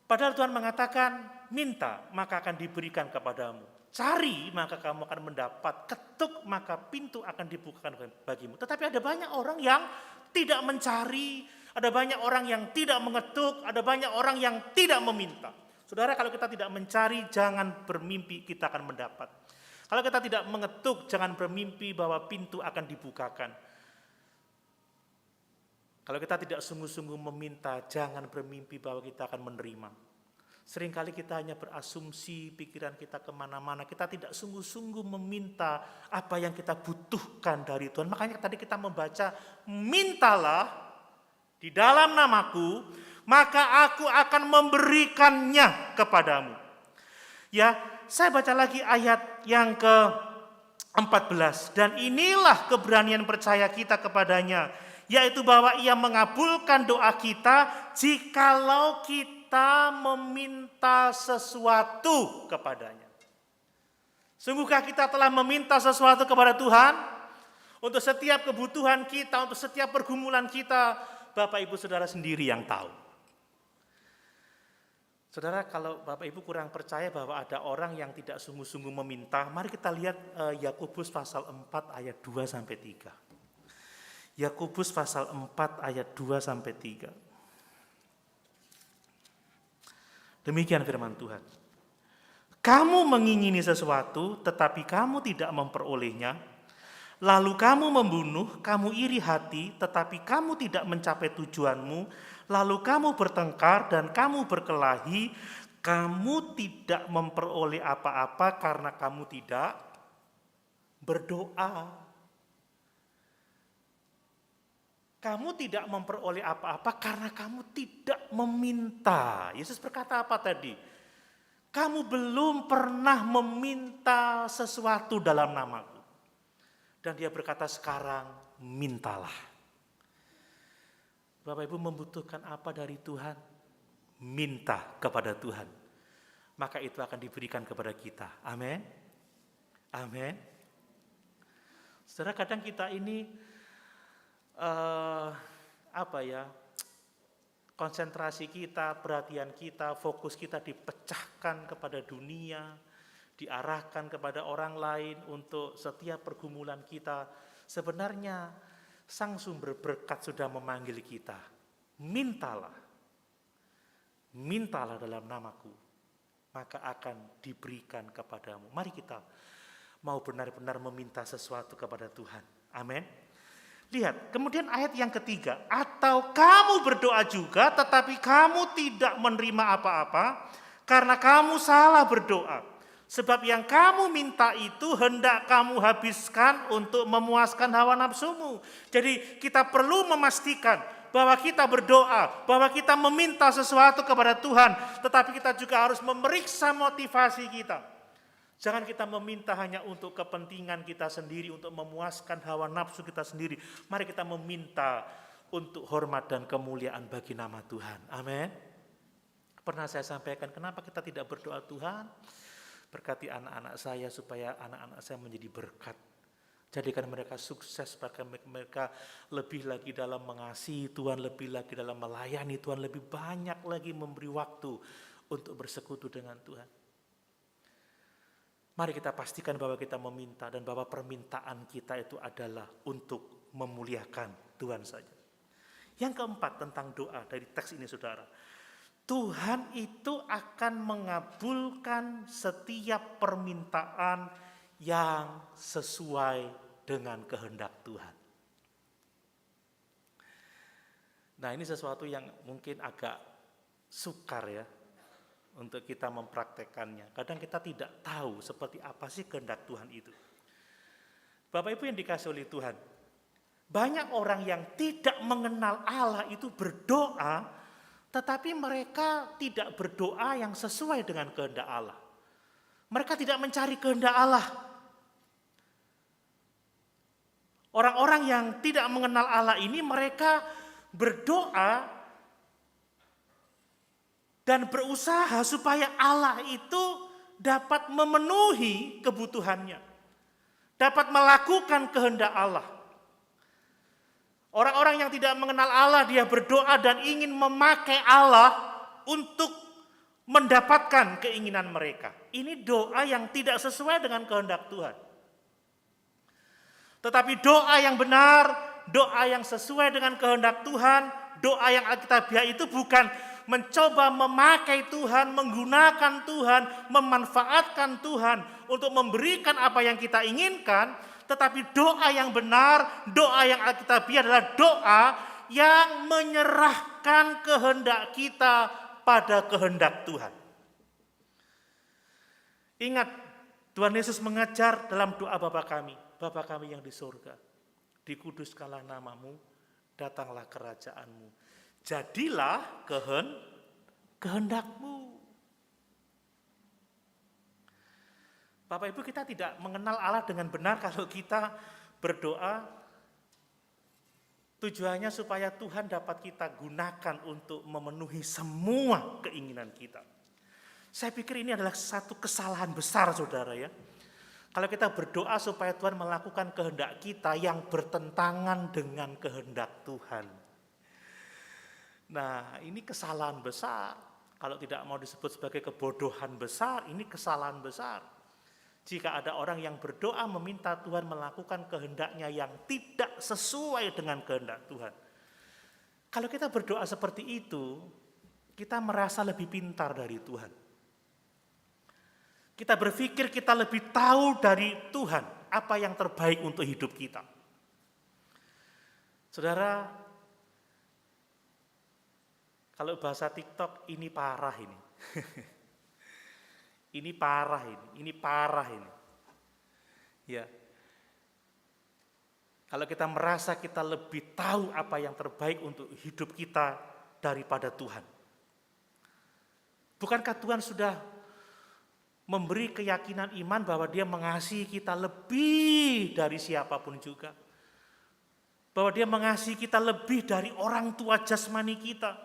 Padahal Tuhan mengatakan, minta maka akan diberikan kepadamu. Cari maka kamu akan mendapat, ketuk maka pintu akan dibukakan bagimu. Tetapi ada banyak orang yang tidak mencari, ada banyak orang yang tidak mengetuk, ada banyak orang yang tidak meminta. Saudara, kalau kita tidak mencari, jangan bermimpi kita akan mendapat. Kalau kita tidak mengetuk, jangan bermimpi bahwa pintu akan dibukakan. Kalau kita tidak sungguh-sungguh meminta, jangan bermimpi bahwa kita akan menerima. Seringkali kita hanya berasumsi, pikiran kita kemana-mana. Kita tidak sungguh-sungguh meminta apa yang kita butuhkan dari Tuhan. Makanya tadi kita membaca, mintalah di dalam namaku, maka aku akan memberikannya kepadamu. Ya, saya baca lagi ayat yang ke-14. Dan inilah keberanian percaya kita kepadanya, yaitu bahwa ia mengabulkan doa kita jikalau kita meminta sesuatu kepadanya. Sungguhkah kita telah meminta sesuatu kepada Tuhan? Untuk setiap kebutuhan kita, untuk setiap pergumulan kita, Bapak Ibu Saudara sendiri yang tahu. Saudara, kalau Bapak Ibu kurang percaya bahwa ada orang yang tidak sungguh-sungguh meminta, mari kita lihat Yakobus pasal 4 ayat 2 sampai 3. Yakobus pasal 4 ayat 2 sampai 3. Demikian firman Tuhan. Kamu mengingini sesuatu, tetapi kamu tidak memperolehnya. Lalu kamu membunuh, kamu iri hati, tetapi kamu tidak mencapai tujuanmu. Lalu kamu bertengkar dan kamu berkelahi. Kamu tidak memperoleh apa-apa karena kamu tidak berdoa. Kamu tidak memperoleh apa-apa karena kamu tidak meminta. Yesus berkata apa tadi? Kamu belum pernah meminta sesuatu dalam namaku. Dan dia berkata sekarang mintalah. Bapak Ibu membutuhkan apa dari Tuhan? Minta kepada Tuhan. Maka itu akan diberikan kepada kita. Amin. Amin. Saudara, kadang kita ini konsentrasi kita, perhatian kita, fokus kita dipecahkan kepada dunia, diarahkan kepada orang lain untuk setiap pergumulan kita. Sebenarnya Sang Sumber berkat sudah memanggil kita. Mintalah dalam namaku, maka akan diberikan kepadamu. Mari kita mau benar-benar meminta sesuatu kepada Tuhan. Amin. Lihat, kemudian ayat yang ketiga, atau kamu berdoa juga tetapi kamu tidak menerima apa-apa karena kamu salah berdoa. Sebab yang kamu minta itu hendak kamu habiskan untuk memuaskan hawa nafsumu. Jadi kita perlu memastikan bahwa kita berdoa, bahwa kita meminta sesuatu kepada Tuhan, tetapi kita juga harus memeriksa motivasi kita. Jangan kita meminta hanya untuk kepentingan kita sendiri, untuk memuaskan hawa nafsu kita sendiri. Mari kita meminta untuk hormat dan kemuliaan bagi nama Tuhan. Amin. Pernah saya sampaikan, kenapa kita tidak berdoa, Tuhan, berkati anak-anak saya supaya anak-anak saya menjadi berkat. Jadikan mereka sukses, mereka lebih lagi dalam mengasihi Tuhan, lebih lagi dalam melayani Tuhan, lebih banyak lagi memberi waktu untuk bersekutu dengan Tuhan. Mari kita pastikan bahwa kita meminta dan bahwa permintaan kita itu adalah untuk memuliakan Tuhan saja. Yang keempat tentang doa dari teks ini, saudara. Tuhan itu akan mengabulkan setiap permintaan yang sesuai dengan kehendak Tuhan. Nah, ini sesuatu yang mungkin agak sukar ya untuk kita mempraktekannya. Kadang kita tidak tahu seperti apa sih kehendak Tuhan itu. Bapak Ibu yang dikasihi oleh Tuhan, banyak orang yang tidak mengenal Allah itu berdoa, tetapi mereka tidak berdoa yang sesuai dengan kehendak Allah. Mereka tidak mencari kehendak Allah. Orang-orang yang tidak mengenal Allah ini mereka berdoa dan berusaha supaya Allah itu dapat memenuhi kebutuhannya, dapat melakukan kehendak Allah. Orang-orang yang tidak mengenal Allah, dia berdoa dan ingin memakai Allah untuk mendapatkan keinginan mereka. Ini doa yang tidak sesuai dengan kehendak Tuhan. Tetapi doa yang benar, doa yang sesuai dengan kehendak Tuhan, doa yang alkitabiah itu bukan mencoba memakai Tuhan, menggunakan Tuhan, memanfaatkan Tuhan untuk memberikan apa yang kita inginkan, tetapi doa yang benar, doa yang alkitabiah adalah doa yang menyerahkan kehendak kita pada kehendak Tuhan. Ingat, Tuhan Yesus mengajar dalam doa Bapa kami yang di surga, dikuduskanlah namamu, datanglah kerajaanmu, jadilah kehendakmu. Bapak Ibu, kita tidak mengenal Allah dengan benar kalau kita berdoa tujuannya supaya Tuhan dapat kita gunakan untuk memenuhi semua keinginan kita. Saya pikir ini adalah satu kesalahan besar, saudara ya. Kalau kita berdoa supaya Tuhan melakukan kehendak kita yang bertentangan dengan kehendak Tuhan. Nah, ini kesalahan besar. Kalau tidak mau disebut sebagai kebodohan besar, ini kesalahan besar. Jika ada orang yang berdoa meminta Tuhan melakukan kehendaknya yang tidak sesuai dengan kehendak Tuhan. Kalau kita berdoa seperti itu, kita merasa lebih pintar dari Tuhan. Kita berpikir kita lebih tahu dari Tuhan apa yang terbaik untuk hidup kita. Saudara, kalau bahasa TikTok ini parah ini. Ini parah ini. Ya. Kalau kita merasa kita lebih tahu apa yang terbaik untuk hidup kita daripada Tuhan. Bukankah Tuhan sudah memberi keyakinan iman bahwa Dia mengasihi kita lebih dari siapapun juga. Bahwa Dia mengasihi kita lebih dari orang tua jasmani kita.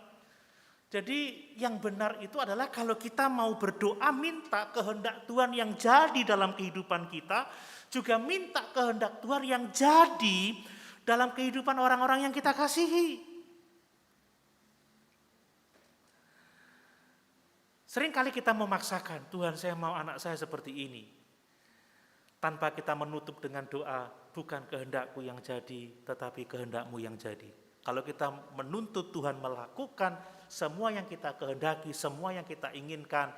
Jadi yang benar itu adalah kalau kita mau berdoa minta kehendak Tuhan yang jadi dalam kehidupan kita, juga minta kehendak Tuhan yang jadi dalam kehidupan orang-orang yang kita kasihi. Seringkali kita memaksakan, Tuhan saya mau anak saya seperti ini. Tanpa kita menutup dengan doa, bukan kehendakku yang jadi, tetapi kehendakmu yang jadi. Kalau kita menuntut Tuhan melakukan semua yang kita kehendaki, semua yang kita inginkan,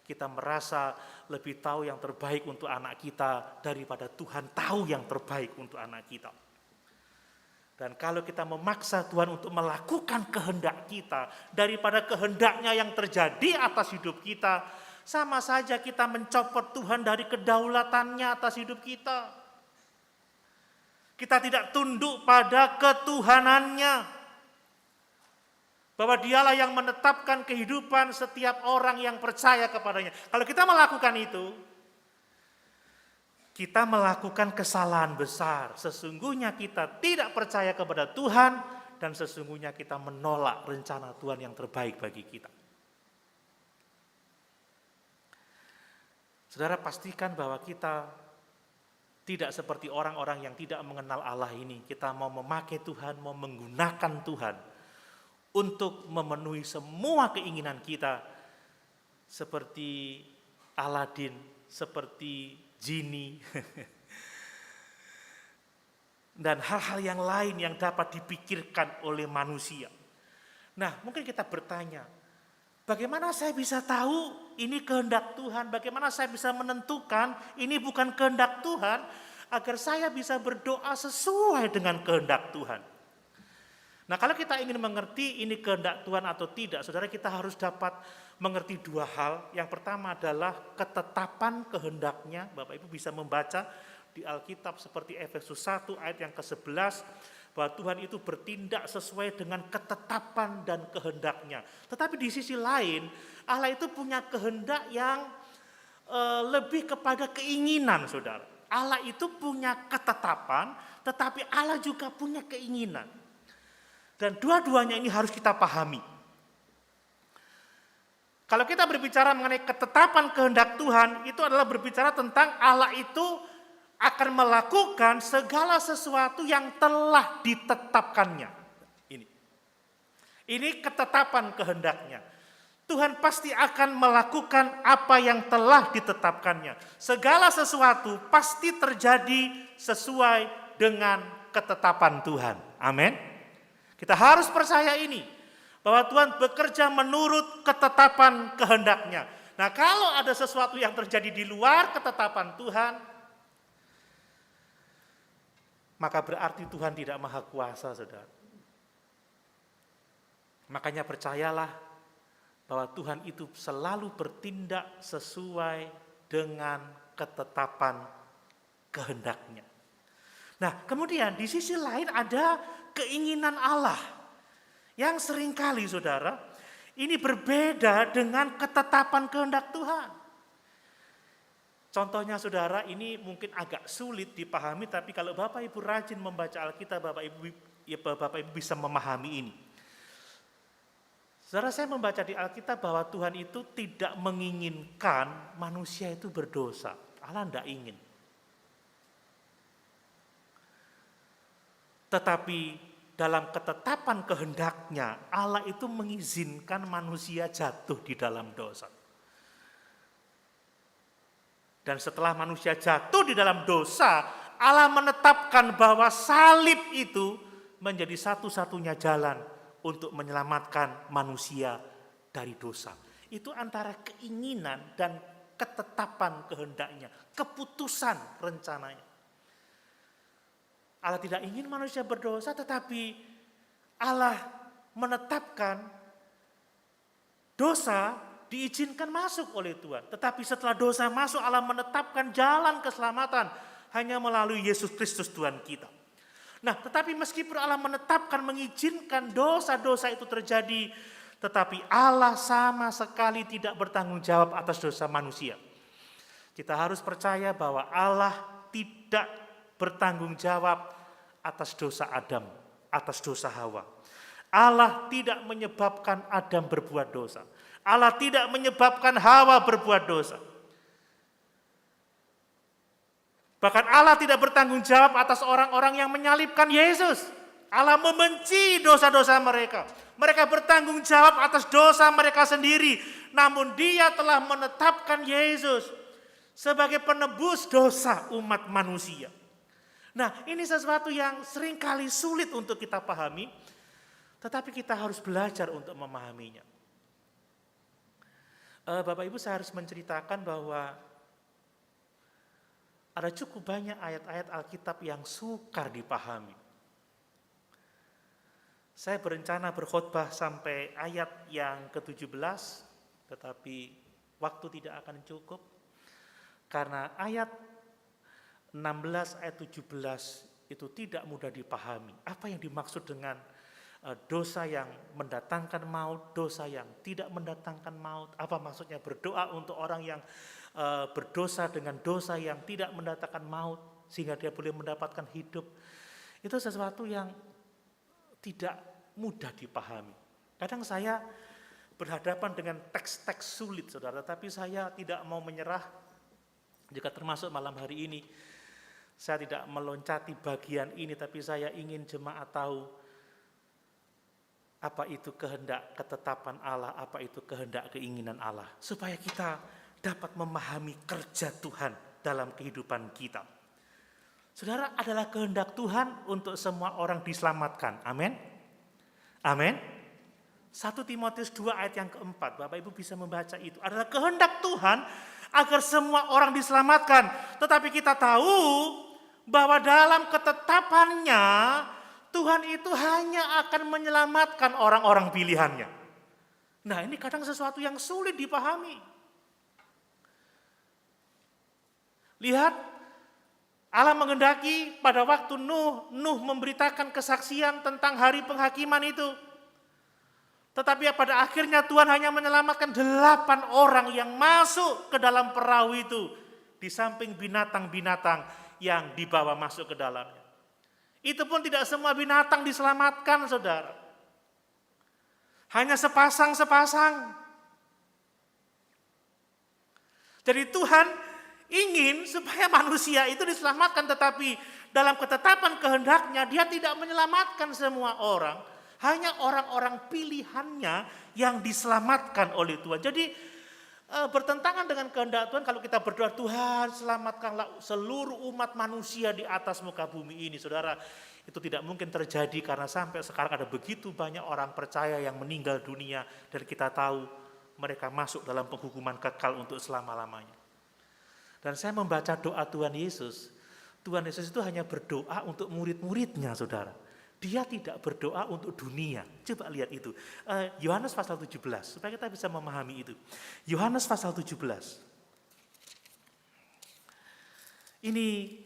kita merasa lebih tahu yang terbaik untuk anak kita daripada Tuhan tahu yang terbaik untuk anak kita. Dan kalau kita memaksa Tuhan untuk melakukan kehendak kita daripada kehendaknya yang terjadi atas hidup kita, sama saja kita mencopot Tuhan dari kedaulatannya atas hidup kita. Kita tidak tunduk pada ketuhanannya. Bahwa Dialah yang menetapkan kehidupan setiap orang yang percaya kepadanya. Kalau kita melakukan itu, kita melakukan kesalahan besar. Sesungguhnya kita tidak percaya kepada Tuhan dan sesungguhnya kita menolak rencana Tuhan yang terbaik bagi kita. Saudara, pastikan bahwa kita tidak seperti orang-orang yang tidak mengenal Allah ini. Kita mau memakai Tuhan, mau menggunakan Tuhan untuk memenuhi semua keinginan kita. Seperti Aladin, seperti jini. Dan hal-hal yang lain yang dapat dipikirkan oleh manusia. Nah, mungkin kita bertanya, bagaimana saya bisa tahu ini kehendak Tuhan? Bagaimana saya bisa menentukan ini bukan kehendak Tuhan agar saya bisa berdoa sesuai dengan kehendak Tuhan? Nah, kalau kita ingin mengerti ini kehendak Tuhan atau tidak, saudara, kita harus dapat mengerti dua hal. Yang pertama adalah ketetapan kehendaknya. Bapak Ibu bisa membaca di Alkitab seperti Efesus 1 ayat yang ke-11. Bahwa Tuhan itu bertindak sesuai dengan ketetapan dan kehendaknya. Tetapi di sisi lain, Allah itu punya kehendak yang lebih kepada keinginan, saudara. Allah itu punya ketetapan, tetapi Allah juga punya keinginan. Dan dua-duanya ini harus kita pahami. Kalau kita berbicara mengenai ketetapan kehendak Tuhan, itu adalah berbicara tentang Allah itu akan melakukan segala sesuatu yang telah ditetapkannya. Ini ketetapan kehendaknya. Tuhan pasti akan melakukan apa yang telah ditetapkannya. Segala sesuatu pasti terjadi sesuai dengan ketetapan Tuhan. Amin. Kita harus percaya ini, bahwa Tuhan bekerja menurut ketetapan kehendaknya. Nah, kalau ada sesuatu yang terjadi di luar ketetapan Tuhan, maka berarti Tuhan tidak maha kuasa, saudara. Makanya percayalah bahwa Tuhan itu selalu bertindak sesuai dengan ketetapan kehendaknya. Nah, kemudian di sisi lain ada keinginan Allah yang seringkali, saudara, ini berbeda dengan ketetapan kehendak Tuhan. Contohnya, saudara, ini mungkin agak sulit dipahami, tapi kalau Bapak Ibu rajin membaca Alkitab, Bapak Ibu bisa memahami ini. Saudara, saya membaca di Alkitab bahwa Tuhan itu tidak menginginkan manusia itu berdosa. Allah tidak ingin. Tetapi dalam ketetapan kehendaknya, Allah itu mengizinkan manusia jatuh di dalam dosa. Dan setelah manusia jatuh di dalam dosa, Allah menetapkan bahwa salib itu menjadi satu-satunya jalan untuk menyelamatkan manusia dari dosa. Itu antara keinginan dan ketetapan kehendaknya, keputusan rencananya. Allah tidak ingin manusia berdosa, tetapi Allah menetapkan dosa diizinkan masuk oleh Tuhan. Tetapi setelah dosa masuk, Allah menetapkan jalan keselamatan hanya melalui Yesus Kristus Tuhan kita. Nah, tetapi meskipun Allah menetapkan, mengizinkan dosa-dosa itu terjadi, tetapi Allah sama sekali tidak bertanggung jawab atas dosa manusia. Kita harus percaya bahwa Allah tidak bertanggung jawab atas dosa Adam, atas dosa Hawa. Allah tidak menyebabkan Adam berbuat dosa. Allah tidak menyebabkan Hawa berbuat dosa. Bahkan Allah tidak bertanggung jawab atas orang-orang yang menyalibkan Yesus. Allah membenci dosa-dosa mereka. Mereka bertanggung jawab atas dosa mereka sendiri. Namun Dia telah menetapkan Yesus sebagai penebus dosa umat manusia. Nah, ini sesuatu yang seringkali sulit untuk kita pahami, tetapi kita harus belajar untuk memahaminya. Bapak Ibu, saya harus menceritakan bahwa ada cukup banyak ayat-ayat Alkitab yang sukar dipahami. Saya berencana berkhotbah sampai ayat yang ke-17, tetapi waktu tidak akan cukup, karena ayat 16 ayat 17 itu tidak mudah dipahami. Apa yang dimaksud dengan dosa yang mendatangkan maut, dosa yang tidak mendatangkan maut? Apa maksudnya berdoa untuk orang yang berdosa dengan dosa yang tidak mendatangkan maut sehingga dia boleh mendapatkan hidup? Itu sesuatu yang tidak mudah dipahami. Kadang saya berhadapan dengan teks-teks sulit, saudara, tapi saya tidak mau menyerah. Jika termasuk malam hari ini, saya tidak meloncati bagian ini, tapi saya ingin jemaat tahu apa itu kehendak ketetapan Allah, apa itu kehendak keinginan Allah, supaya kita dapat memahami kerja Tuhan dalam kehidupan kita. Saudara, adalah kehendak Tuhan untuk semua orang diselamatkan. Amin. Amin. 1 Timotius 2 ayat yang keempat, Bapak Ibu bisa membaca itu. Adalah kehendak Tuhan agar semua orang diselamatkan. Tetapi kita tahu bahwa dalam ketetapannya Tuhan itu hanya akan menyelamatkan orang-orang pilihannya. Nah, ini kadang sesuatu yang sulit dipahami. Lihat, Allah mengendaki pada waktu Nuh memberitakan kesaksian tentang hari penghakiman itu. Tetapi pada akhirnya Tuhan hanya menyelamatkan 8 orang yang masuk ke dalam perahu itu. Di samping binatang-binatang yang dibawa masuk ke dalamnya. Itu pun tidak semua binatang diselamatkan, saudara. Hanya sepasang-sepasang. Jadi Tuhan ingin supaya manusia itu diselamatkan, tetapi dalam ketetapan kehendaknya Dia tidak menyelamatkan semua orang. Hanya orang-orang pilihannya yang diselamatkan oleh Tuhan. Jadi bertentangan dengan kehendak Tuhan kalau kita berdoa, Tuhan selamatkanlah seluruh umat manusia di atas muka bumi ini. Saudara, itu tidak mungkin terjadi karena sampai sekarang ada begitu banyak orang percaya yang meninggal dunia dan kita tahu mereka masuk dalam penghukuman kekal untuk selama-lamanya. Dan saya membaca doa Tuhan Yesus itu hanya berdoa untuk murid-muridnya, saudara. Dia tidak berdoa untuk dunia. Coba lihat itu. Yohanes pasal 17, supaya kita bisa memahami itu. Yohanes pasal 17. Ini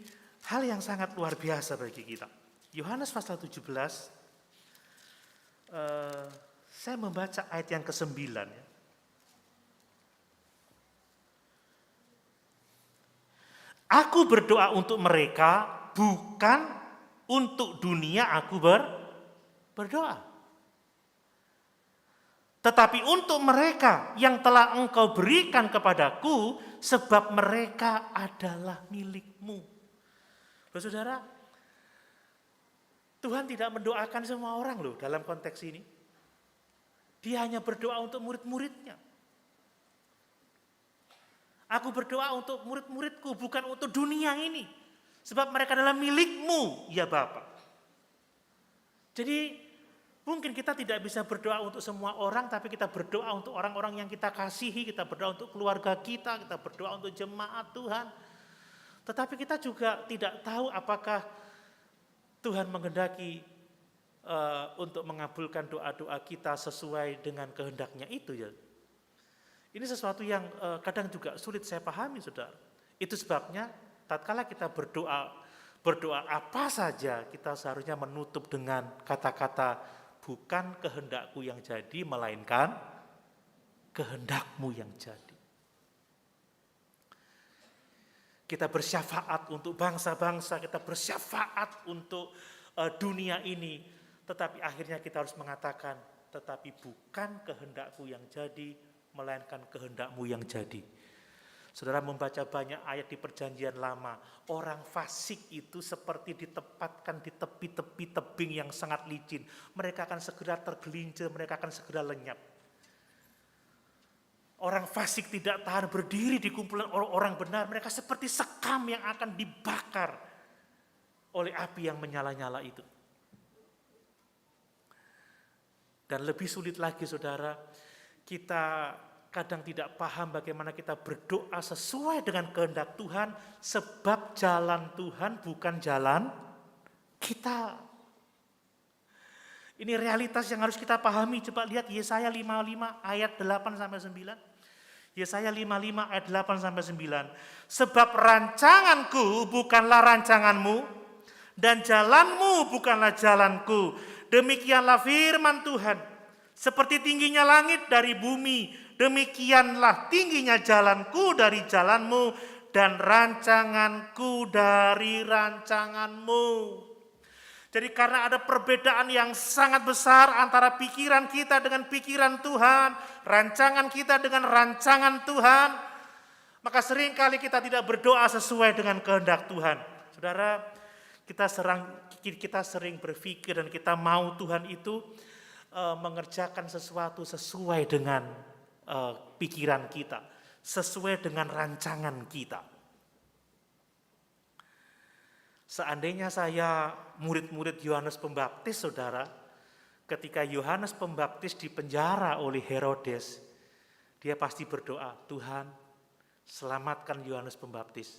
hal yang sangat luar biasa bagi kita. Yohanes pasal 17, saya membaca ayat yang ke-9 ya. Aku berdoa untuk mereka, bukan untuk dunia aku berdoa. Tetapi untuk mereka yang telah Engkau berikan kepadaku, sebab mereka adalah milik-Mu. Saudara, Tuhan tidak mendoakan semua orang loh dalam konteks ini. Dia hanya berdoa untuk murid-muridnya. Aku berdoa untuk murid-muridku, bukan untuk dunia ini. Sebab mereka adalah milik-Mu, ya Bapa. Jadi mungkin kita tidak bisa berdoa untuk semua orang, tapi kita berdoa untuk orang-orang yang kita kasihi, kita berdoa untuk keluarga kita berdoa untuk jemaat Tuhan. Tetapi kita juga tidak tahu apakah Tuhan menghendaki untuk mengabulkan doa-doa kita sesuai dengan kehendaknya itu ya. Ini sesuatu yang kadang juga sulit saya pahami, saudara. Itu sebabnya tatkala kita berdoa apa saja, kita seharusnya menutup dengan kata-kata bukan kehendakku yang jadi, melainkan kehendak-Mu yang jadi. Kita bersyafaat untuk bangsa-bangsa, kita bersyafaat untuk dunia ini, tetapi akhirnya kita harus mengatakan, tetapi bukan kehendakku yang jadi, melainkan kehendak-Mu yang jadi. Saudara membaca banyak ayat di Perjanjian Lama, orang fasik itu seperti ditempatkan di tepi-tepi tebing yang sangat licin. Mereka akan segera tergelincir, mereka akan segera lenyap. Orang fasik tidak tahan berdiri di kumpulan orang benar, mereka seperti sekam yang akan dibakar oleh api yang menyala-nyala itu. Dan lebih sulit lagi, saudara, kita kadang tidak paham bagaimana kita berdoa sesuai dengan kehendak Tuhan, sebab jalan Tuhan bukan jalan kita. Ini realitas yang harus kita pahami. Coba lihat Yesaya 55 ayat 8-9. Yesaya 55 ayat 8-9. Sebab rancanganku bukanlah rancanganmu, dan jalanmu bukanlah jalanku. Demikianlah firman Tuhan. Seperti tingginya langit dari bumi, demikianlah tingginya jalanku dari jalanmu, dan rancanganku dari rancanganmu. Jadi karena ada perbedaan yang sangat besar antara pikiran kita dengan pikiran Tuhan, rancangan kita dengan rancangan Tuhan, maka seringkali kita tidak berdoa sesuai dengan kehendak Tuhan. Saudara, kita sering berpikir dan kita mau Tuhan itu mengerjakan sesuatu sesuai dengan pikiran kita, sesuai dengan rancangan kita. Seandainya saya murid-murid Yohanes Pembaptis, saudara, ketika Yohanes Pembaptis dipenjara oleh Herodes, dia pasti berdoa, Tuhan, selamatkan Yohanes Pembaptis.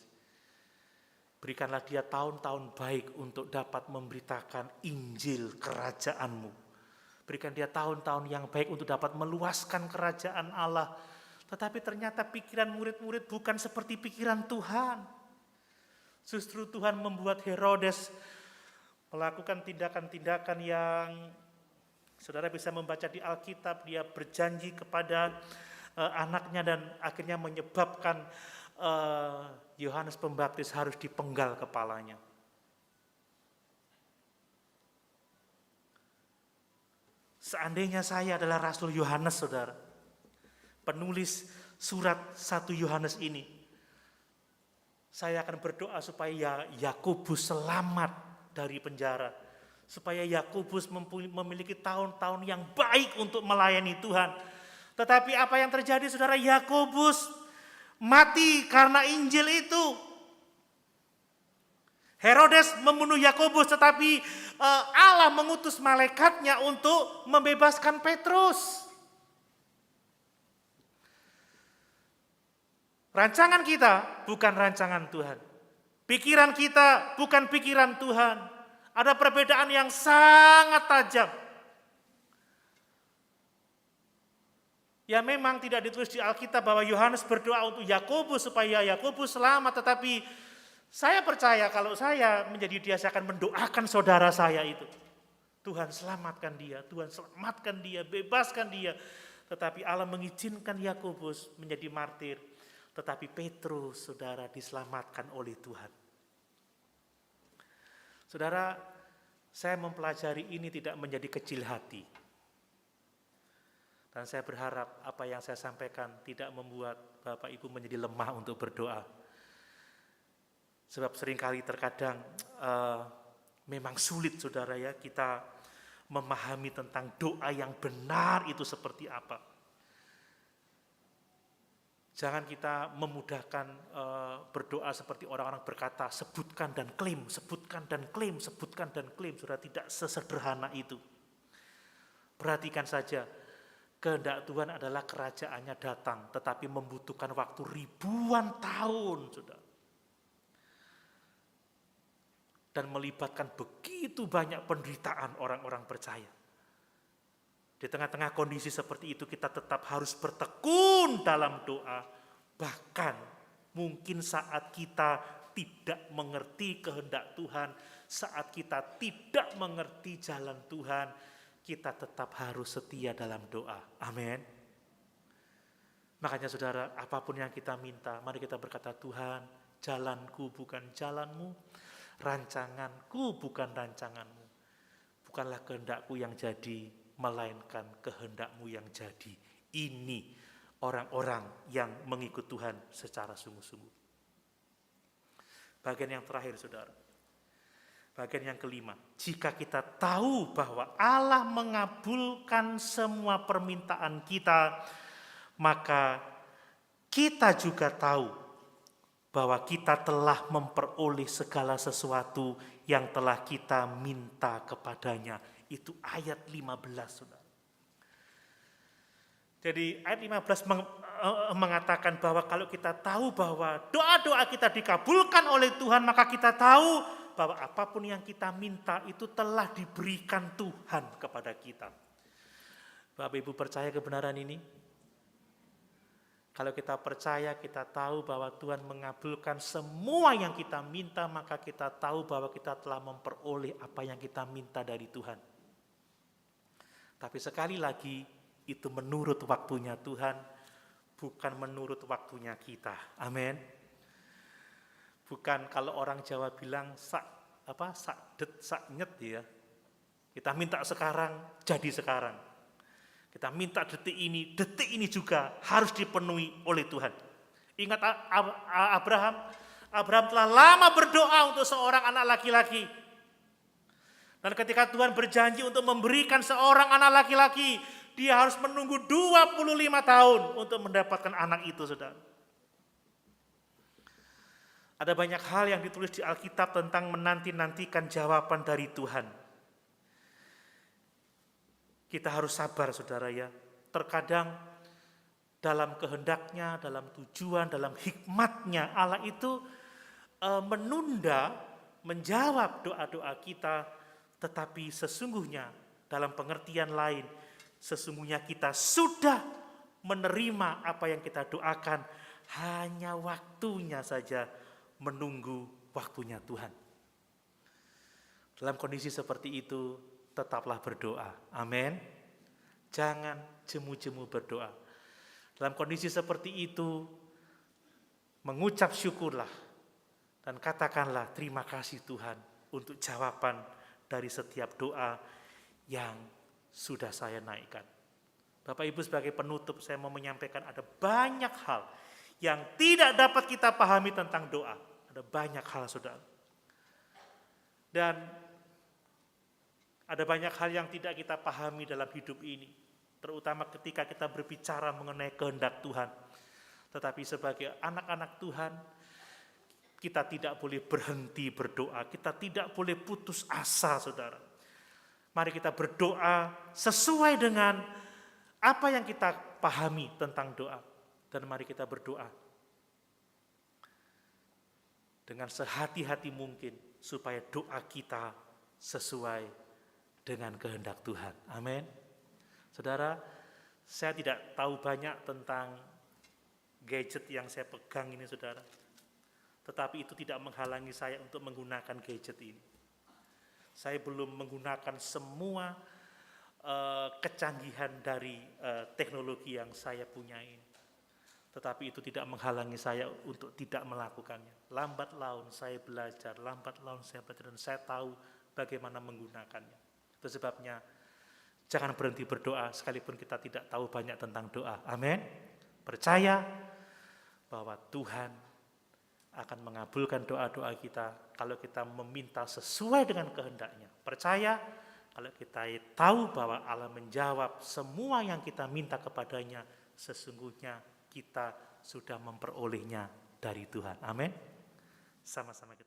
Berikanlah dia tahun-tahun baik untuk dapat memberitakan Injil kerajaan-Mu. Berikan dia tahun-tahun yang baik untuk dapat meluaskan kerajaan Allah. Tetapi ternyata pikiran murid-murid bukan seperti pikiran Tuhan. Justru Tuhan membuat Herodes melakukan tindakan-tindakan yang saudara bisa membaca di Alkitab. Dia berjanji kepada anaknya dan akhirnya menyebabkan Yohanes Pembaptis harus dipenggal kepalanya. Seandainya saya adalah Rasul Yohanes, saudara, penulis surat 1 Yohanes ini, saya akan berdoa supaya Yakobus selamat dari penjara, supaya Yakobus memiliki tahun-tahun yang baik untuk melayani Tuhan. Tetapi apa yang terjadi, saudara? Yakobus mati karena Injil itu. Herodes membunuh Yakobus, tetapi Allah mengutus malaikatnya untuk membebaskan Petrus. Rancangan kita bukan rancangan Tuhan. Pikiran kita bukan pikiran Tuhan. Ada perbedaan yang sangat tajam. Ya memang tidak ditulis di Alkitab bahwa Yohanes berdoa untuk Yakobus supaya Yakobus selamat, tetapi Saya percaya kalau saya menjadi dia, saya akan mendoakan saudara saya itu. Tuhan selamatkan dia, Tuhan selamatkan dia, bebaskan dia. Tetapi Allah mengizinkan Yakobus menjadi martir. Tetapi Petrus, saudara, diselamatkan oleh Tuhan. Saudara, saya mempelajari ini tidak menjadi kecil hati. Dan saya berharap apa yang saya sampaikan tidak membuat Bapak Ibu menjadi lemah untuk berdoa. Sebab seringkali terkadang memang sulit, saudara ya, kita memahami tentang doa yang benar itu seperti apa. Jangan kita memudahkan berdoa seperti orang-orang berkata, sebutkan dan klaim, sebutkan dan klaim, sebutkan dan klaim. Saudara, tidak sesederhana itu. Perhatikan saja, kehendak Tuhan adalah kerajaannya datang, tetapi membutuhkan waktu ribuan tahun, saudara. Dan melibatkan begitu banyak penderitaan orang-orang percaya. Di tengah-tengah kondisi seperti itu kita tetap harus bertekun dalam doa. Bahkan mungkin saat kita tidak mengerti kehendak Tuhan, saat kita tidak mengerti jalan Tuhan, kita tetap harus setia dalam doa. Amin. Makanya saudara, apapun yang kita minta, mari kita berkata, Tuhan, jalanku bukan jalanmu, rancanganku bukan rancanganmu. Bukanlah kehendakku yang jadi, melainkan kehendakmu yang jadi. Ini orang-orang yang mengikut Tuhan secara sungguh-sungguh. Bagian yang terakhir, saudara. Bagian yang kelima, jika kita tahu bahwa Allah mengabulkan semua permintaan kita, maka kita juga tahu bahwa kita telah memperoleh segala sesuatu yang telah kita minta kepadanya. Itu ayat 15, saudara. Jadi ayat 15 mengatakan bahwa kalau kita tahu bahwa doa-doa kita dikabulkan oleh Tuhan, maka kita tahu bahwa apapun yang kita minta itu telah diberikan Tuhan kepada kita. Bapak Ibu percaya kebenaran ini? Kalau kita percaya, kita tahu bahwa Tuhan mengabulkan semua yang kita minta, maka kita tahu bahwa kita telah memperoleh apa yang kita minta dari Tuhan. Tapi sekali lagi, itu menurut waktunya Tuhan, bukan menurut waktunya kita. Amin. Bukan kalau orang Jawa bilang sak nyet ya. Kita minta sekarang, jadi sekarang. Kita minta detik ini juga harus dipenuhi oleh Tuhan. Ingat Abraham telah lama berdoa untuk seorang anak laki-laki. Dan ketika Tuhan berjanji untuk memberikan seorang anak laki-laki, dia harus menunggu 25 tahun untuk mendapatkan anak itu, saudara. Ada banyak hal yang ditulis di Alkitab tentang menanti-nantikan jawaban dari Tuhan. Kita harus sabar, saudara ya. Terkadang dalam kehendaknya, dalam tujuan, dalam hikmatnya Allah itu menunda menjawab doa-doa kita, tetapi sesungguhnya dalam pengertian lain, sesungguhnya kita sudah menerima apa yang kita doakan, hanya waktunya saja menunggu waktunya Tuhan. Dalam kondisi seperti itu, tetaplah berdoa. Amin. Jangan jemu-jemu berdoa. Dalam kondisi seperti itu, mengucap syukurlah dan katakanlah terima kasih Tuhan untuk jawaban dari setiap doa yang sudah saya naikkan. Bapak Ibu, sebagai penutup saya mau menyampaikan ada banyak hal yang tidak dapat kita pahami tentang doa. Ada banyak hal, saudara. Dan ada banyak hal yang tidak kita pahami dalam hidup ini, terutama ketika kita berbicara mengenai kehendak Tuhan. Tetapi sebagai anak-anak Tuhan, kita tidak boleh berhenti berdoa, kita tidak boleh putus asa, saudara. Mari kita berdoa sesuai dengan apa yang kita pahami tentang doa. Dan mari kita berdoa dengan sehati-hati mungkin supaya doa kita sesuai dengan kehendak Tuhan. Amin. Saudara, saya tidak tahu banyak tentang gadget yang saya pegang ini, saudara. Tetapi itu tidak menghalangi saya untuk menggunakan gadget ini. Saya belum menggunakan semua kecanggihan dari teknologi yang saya punyai. Tetapi itu tidak menghalangi saya untuk tidak melakukannya. Lambat laun saya belajar, dan saya tahu bagaimana menggunakannya. Itu sebabnya jangan berhenti berdoa sekalipun kita tidak tahu banyak tentang doa. Amin. Percaya bahwa Tuhan akan mengabulkan doa-doa kita kalau kita meminta sesuai dengan kehendak-Nya. Percaya kalau kita tahu bahwa Allah menjawab semua yang kita minta kepadanya, sesungguhnya kita sudah memperolehnya dari Tuhan. Amin. Sama-sama kita